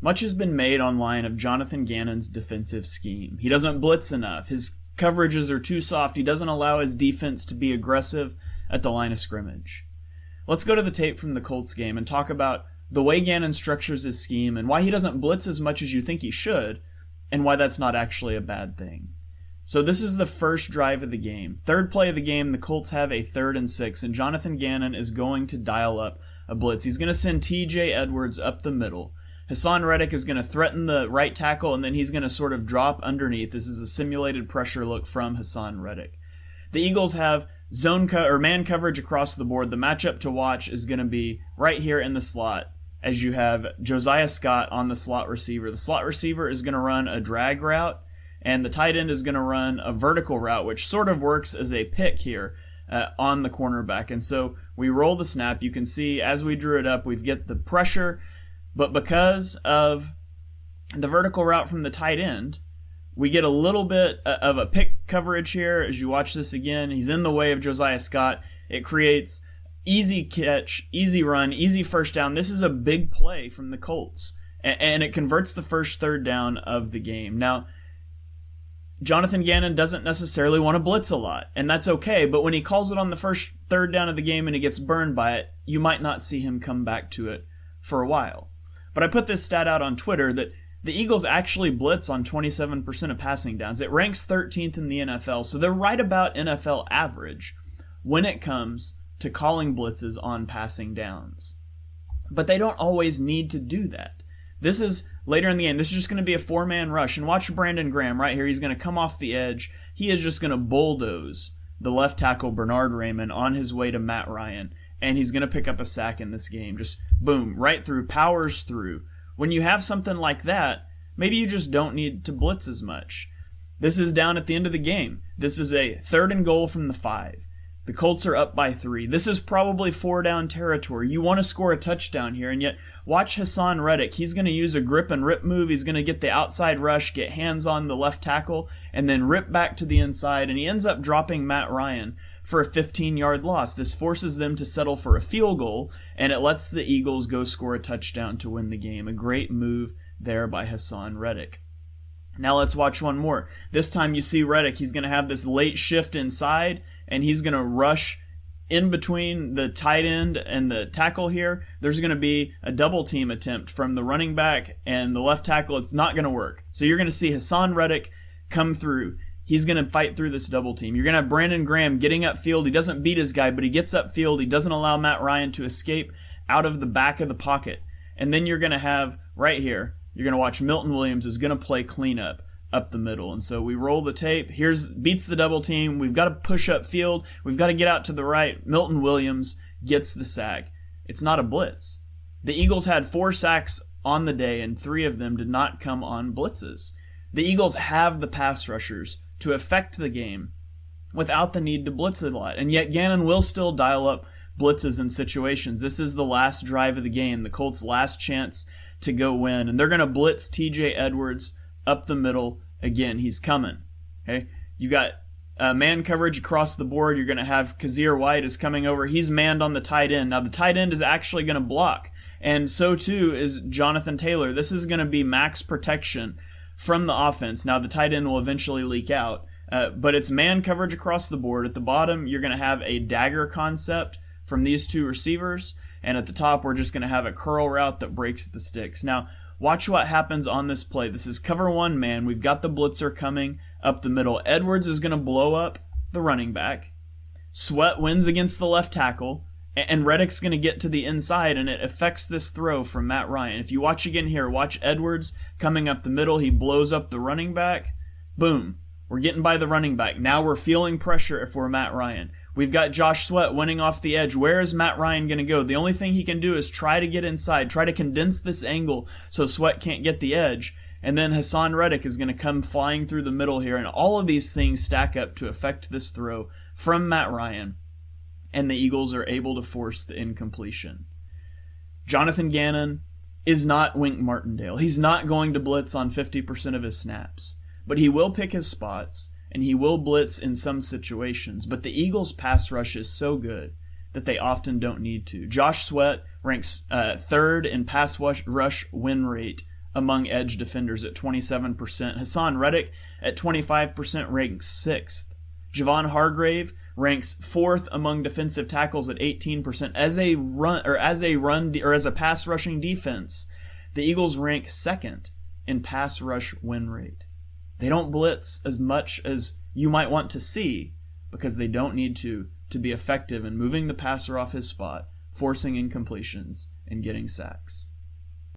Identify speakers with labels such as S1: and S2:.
S1: Much has been made online of Jonathan Gannon's defensive scheme. He doesn't blitz enough. His coverages are too soft. He doesn't allow his defense to be aggressive at the line of scrimmage. Let's go to the tape from the Colts game and talk about the way Gannon structures his scheme and why he doesn't blitz as much as you think he should, and why that's not actually a bad thing. So this is the first drive of the game. Third play of the game, the Colts have a 3rd and 6, and Jonathan Gannon is going to dial up a blitz. He's going to send TJ Edwards up the middle. Hassan Reddick is going to threaten the right tackle, and then he's going to sort of drop underneath. This is a simulated pressure look from Hassan Reddick. The Eagles have man coverage across the board. The matchup to watch is going to be right here in the slot, as you have Josiah Scott on the slot receiver. The slot receiver is going to run a drag route, and the tight end is going to run a vertical route, which sort of works as a pick here on the cornerback. And so we roll the snap. You can see as we drew it up, we get the pressure, but because of the vertical route from the tight end, we get a little bit of a pick coverage here. As you watch this again, he's in the way of Josiah Scott. It creates easy catch, easy run, easy first down. This is a big play from the Colts, and it converts the first 3rd down of the game. Now, Jonathan Gannon doesn't necessarily want to blitz a lot, and that's okay, but when he calls it on the first 3rd down of the game and he gets burned by it, you might not see him come back to it for a while. But I put this stat out on Twitter that the Eagles actually blitz on 27% of passing downs. It ranks 13th in the NFL, so they're right about NFL average when it comes to calling blitzes on passing downs. But they don't always need to do that. This is later in the game. This is just going to be a 4-man rush. And watch Brandon Graham right here. He's going to come off the edge. He is just going to bulldoze the left tackle Bernard Raymond on his way to Matt Ryan. And he's going to pick up a sack in this game. Just boom, right through, powers through. When you have something like that, maybe you just don't need to blitz as much. This is down at the end of the game. This is a 3rd and goal from the 5. The Colts are up by 3. This is probably 4-down territory. You want to score a touchdown here, and yet watch Hassan Reddick. He's going to use a grip and rip move. He's going to get the outside rush, get hands on the left tackle, and then rip back to the inside, and he ends up dropping Matt Ryan for a 15-yard loss. This forces them to settle for a field goal, and it lets the Eagles go score a touchdown to win the game. A great move there by Hassan Reddick. Now let's watch one more. This time you see Reddick. He's going to have this late shift inside, and he's going to rush in between the tight end and the tackle here. There's going to be a double team attempt from the running back and the left tackle. It's not going to work. So you're going to see Hassan Reddick come through. He's going to fight through this double team. You're going to have Brandon Graham getting upfield. He doesn't beat his guy, but he gets upfield. He doesn't allow Matt Ryan to escape out of the back of the pocket. And then you're going to have right here, you're going to watch Milton Williams is going to play cleanup up the middle. And so we roll the tape. Beats the double team. We've got to push up field. We've got to get out to the right. Milton Williams gets the sack. It's not a blitz. The Eagles had 4 sacks on the day, and 3 of them did not come on blitzes. The Eagles have the pass rushers to affect the game without the need to blitz a lot. And yet Gannon will still dial up blitzes in situations. This is the last drive of the game, the Colts' last chance to go win. And they're going to blitz TJ Edwards up the middle. Again, he's coming. Okay, you got man coverage across the board. You're going to have Kazir White is coming over. He's manned on the tight end. Now the tight end is actually going to block, and so too is Jonathan Taylor. This is going to be max protection from the offense. Now the tight end will eventually leak out, but it's man coverage across the board. At the bottom, you're going to have a dagger concept from these 2 receivers, and at the top, we're just going to have a curl route that breaks the sticks. Now, watch what happens on this play. This is cover 1 man. We've got the blitzer coming up the middle. Edwards is going to blow up the running back. Sweat wins against the left tackle, and Reddick's going to get to the inside, and it affects this throw from Matt Ryan. If you watch again here, watch Edwards coming up the middle. He blows up the running back. Boom. We're getting by the running back. Now we're feeling pressure if we're Matt Ryan. We've got Josh Sweat winning off the edge. Where is Matt Ryan going to go? The only thing he can do is try to get inside, try to condense this angle so Sweat can't get the edge. And then Hassan Reddick is going to come flying through the middle here. And all of these things stack up to affect this throw from Matt Ryan. And the Eagles are able to force the incompletion. Jonathan Gannon is not Wink Martindale. He's not going to blitz on 50% of his snaps. But he will pick his spots, and he will blitz in some situations. But the Eagles' pass rush is so good that they often don't need to. Josh Sweat ranks 3rd in pass rush win rate among edge defenders at 27%. Hassan Reddick at 25% ranks 6th. Javon Hargrave ranks 4th among defensive tackles at 18%. As a pass rushing defense, the Eagles rank 2nd in pass rush win rate. They don't blitz as much as you might want to see because they don't need to be effective in moving the passer off his spot, forcing incompletions, and getting sacks.